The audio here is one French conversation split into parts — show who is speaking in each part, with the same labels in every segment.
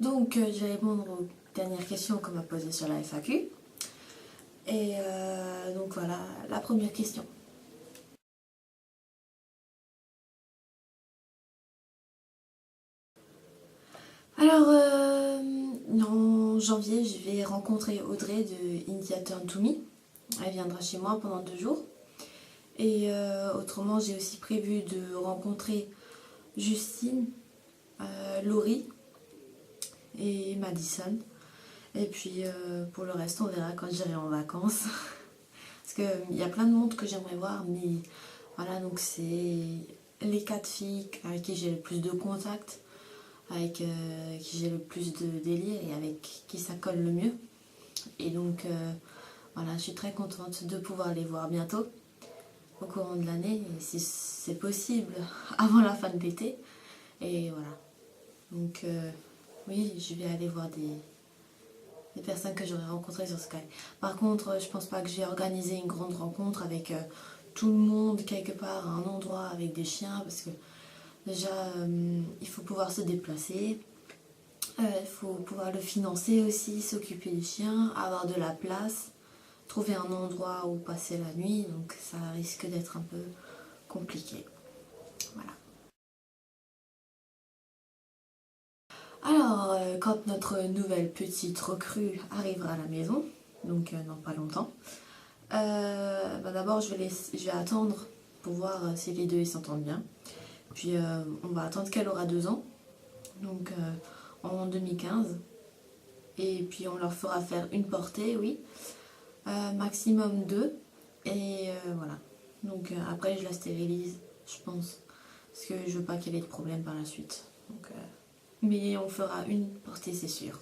Speaker 1: Donc, je vais répondre aux dernières questions qu'on m'a posées sur la FAQ. Et donc voilà, la première question. Alors, en janvier, je vais rencontrer Audrey de India Turn to Me. Elle viendra chez moi pendant 2 jours. Et autrement, j'ai aussi prévu de rencontrer Justine, Laurie et Madison. Et puis pour le reste, on verra quand j'irai en vacances. Parce qu'il y a plein de monde que j'aimerais voir, mais voilà, donc c'est les 4 filles avec qui j'ai le plus de contact, avec qui j'ai le plus de délire et avec qui ça colle le mieux. Et donc voilà, je suis très contente de pouvoir les voir bientôt, au courant de l'année, et si c'est possible, avant la fin de l'été. Et voilà. Donc oui, je vais aller voir des personnes que j'aurais rencontrées sur Sky. Par contre, je pense pas que je vais organiser une grande rencontre avec tout le monde quelque part à un endroit avec des chiens, parce que déjà il faut pouvoir se déplacer, il faut pouvoir le financer aussi, s'occuper des chiens, avoir de la place, trouver un endroit où passer la nuit, donc ça risque d'être un peu compliqué. Voilà. Alors, quand notre nouvelle petite recrue arrivera à la maison, donc dans pas longtemps, d'abord je vais attendre pour voir si les deux ils s'entendent bien. Puis on va attendre qu'elle aura 2 ans, donc en 2015. Et puis on leur fera faire une portée, oui, maximum 2. Et voilà. Donc après je la stérilise, je pense, parce que je veux pas qu'elle ait de problème par la suite. Donc, mais on fera une portée, c'est sûr.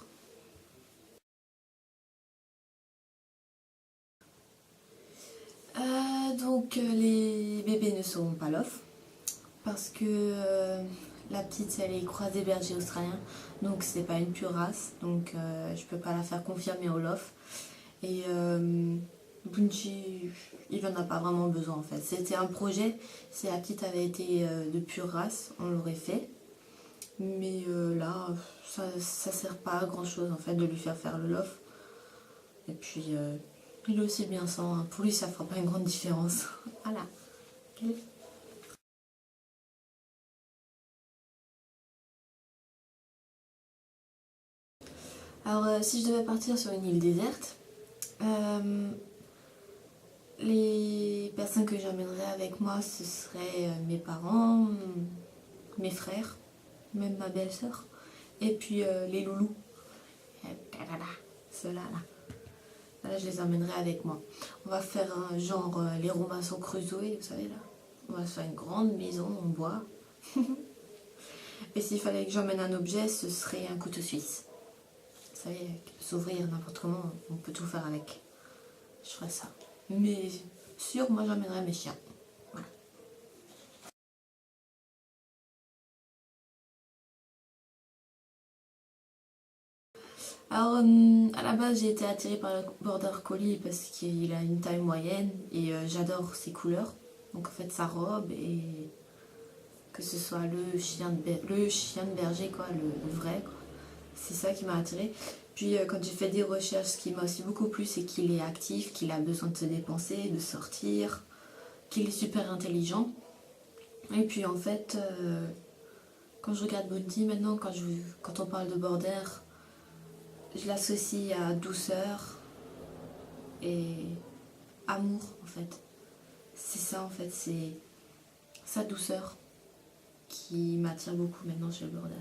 Speaker 1: Donc les bébés ne seront pas l'off parce que la petite elle est croisée berger australien, donc c'est pas une pure race, donc je peux pas la faire confirmer au lof. Et Bunchi, il en a pas vraiment besoin en fait. C'était un projet, si la petite avait été de pure race, on l'aurait fait. Mais là, ça sert pas à grand chose en fait de lui faire le lof. Et puis il est aussi bien sans, hein. Pour lui ça fera pas une grande différence. Voilà. Okay. Alors si je devais partir sur une île déserte, les personnes que j'emmènerais avec moi, ce seraient mes parents, mes frères, même ma belle-sœur, et puis les loulous. Ceux-là, là. Là, je les emmènerai avec moi. On va faire un genre les Robinson Crusoe, vous savez là. On va se faire une grande maison en bois. Et s'il fallait que j'emmène un objet, ce serait un couteau suisse. Vous savez, qui peut s'ouvrir n'importe comment, on peut tout faire avec. Je ferais ça. Mais sûr, moi j'emmènerais mes chiens. Voilà. Alors, à la base, j'ai été attirée par le Border Collie parce qu'il a une taille moyenne et j'adore ses couleurs. Donc, en fait, sa robe et que ce soit le chien de berger, quoi, le vrai, quoi. C'est ça qui m'a attirée. Puis, quand j'ai fait des recherches, ce qui m'a aussi beaucoup plu, c'est qu'il est actif, qu'il a besoin de se dépenser, de sortir, qu'il est super intelligent. Et puis, en fait, quand je regarde Bounty maintenant, quand on parle de Border, je l'associe à douceur et amour en fait. C'est ça en fait, c'est sa douceur qui m'attire beaucoup maintenant chez le Border.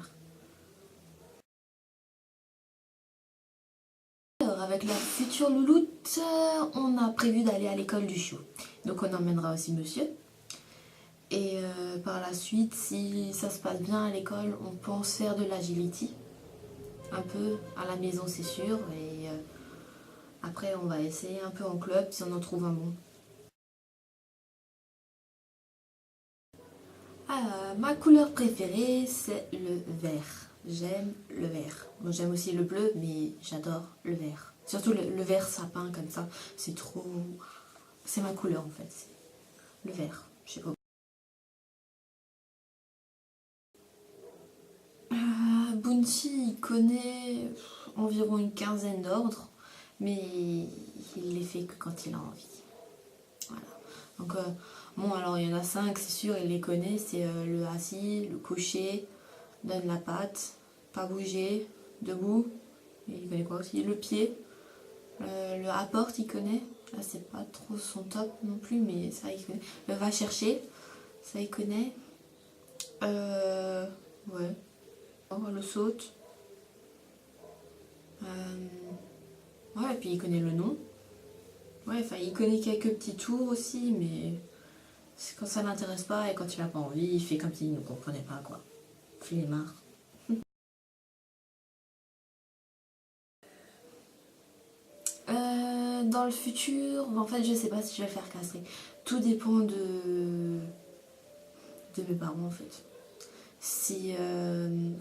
Speaker 1: Alors avec la future louloute, on a prévu d'aller à l'école du chiot. Donc on emmènera aussi monsieur. Et par la suite, si ça se passe bien à l'école, on pense faire de l'agility. Un peu à la maison c'est sûr. Et après on va essayer un peu en club si on en trouve un bon. Ma couleur préférée, c'est le vert. J'aime le vert. Bon, j'aime aussi le bleu, mais j'adore le vert. Surtout le vert sapin comme ça. C'est trop... C'est ma couleur en fait. Le vert. Je sais pas. Bounty, il connaît environ une quinzaine d'ordres, mais il les fait que quand il a envie. Voilà. Donc, bon, alors il y en a 5, c'est sûr, il les connaît. C'est le assis, le coucher, donne la patte, pas bouger, debout. Et il connaît quoi aussi? Le pied, le apporte, il connaît. Là, c'est pas trop son top non plus, mais ça, il connaît. Le va chercher, ça, il connaît. Ouais. Le saute. Ouais, et puis il connaît le nom. Ouais, enfin, il connaît quelques petits tours aussi, mais c'est quand ça l'intéresse pas et quand il a pas envie, il fait comme s'il ne comprenait pas, quoi. Flemmard. Dans le futur, en fait, je sais pas si je vais le faire castrer. Tout dépend de mes parents, en fait. Si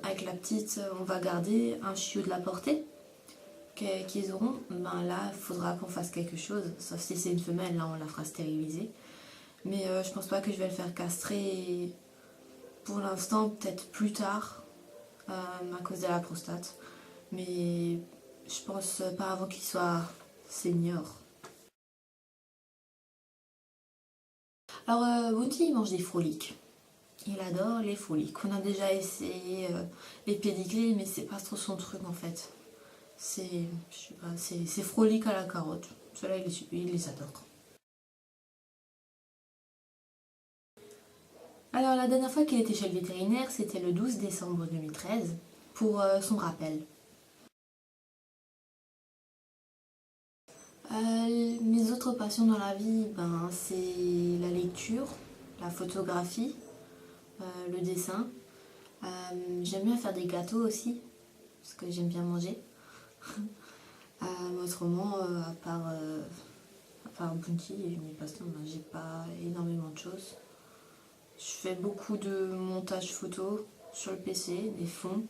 Speaker 1: avec la petite, on va garder un chiot de la portée qu'ils auront, ben là, il faudra qu'on fasse quelque chose. Sauf si c'est une femelle, là, on la fera stériliser. Mais je pense pas que je vais le faire castrer pour l'instant, peut-être plus tard, à cause de la prostate. Mais je pense pas avant qu'il soit senior. Alors, Bounty, il mange des froliques. Il adore les froliques. On a déjà essayé les pédigris, mais c'est pas trop son truc en fait. C'est, je sais pas, c'est frolique à la carotte. Ceux-là, il les adore. Alors, la dernière fois qu'il était chez le vétérinaire, c'était le 12 décembre 2013, pour son rappel. Mes autres passions dans la vie, ben, c'est la lecture, la photographie, le dessin. J'aime bien faire des gâteaux aussi, parce que j'aime bien manger. Autrement, à part Bounty et mes passions, ben, j'ai pas énormément de choses. Je fais beaucoup de montage photo sur le PC, des fonds.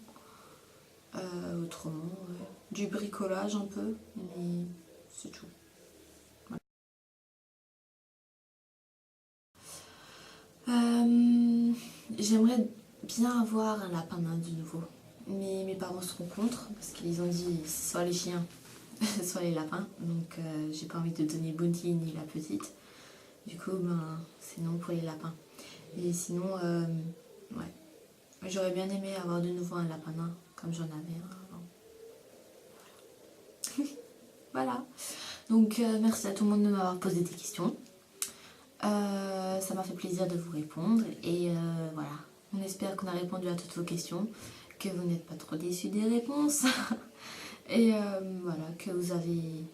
Speaker 1: Autrement, ouais. Du bricolage un peu, mais c'est tout. J'aimerais bien avoir un lapin nain de nouveau. Mais mes parents seront contre parce qu'ils ont dit soit les chiens, soit les lapins. Donc j'ai pas envie de donner Bounty ni la petite. Du coup, ben, c'est non pour les lapins. Et sinon, ouais. J'aurais bien aimé avoir de nouveau un lapin nain comme j'en avais un avant. Voilà. Donc merci à tout le monde de m'avoir posé des questions. Ça m'a fait plaisir de vous répondre et voilà, on espère qu'on a répondu à toutes vos questions, que vous n'êtes pas trop déçus des réponses et voilà, que vous avez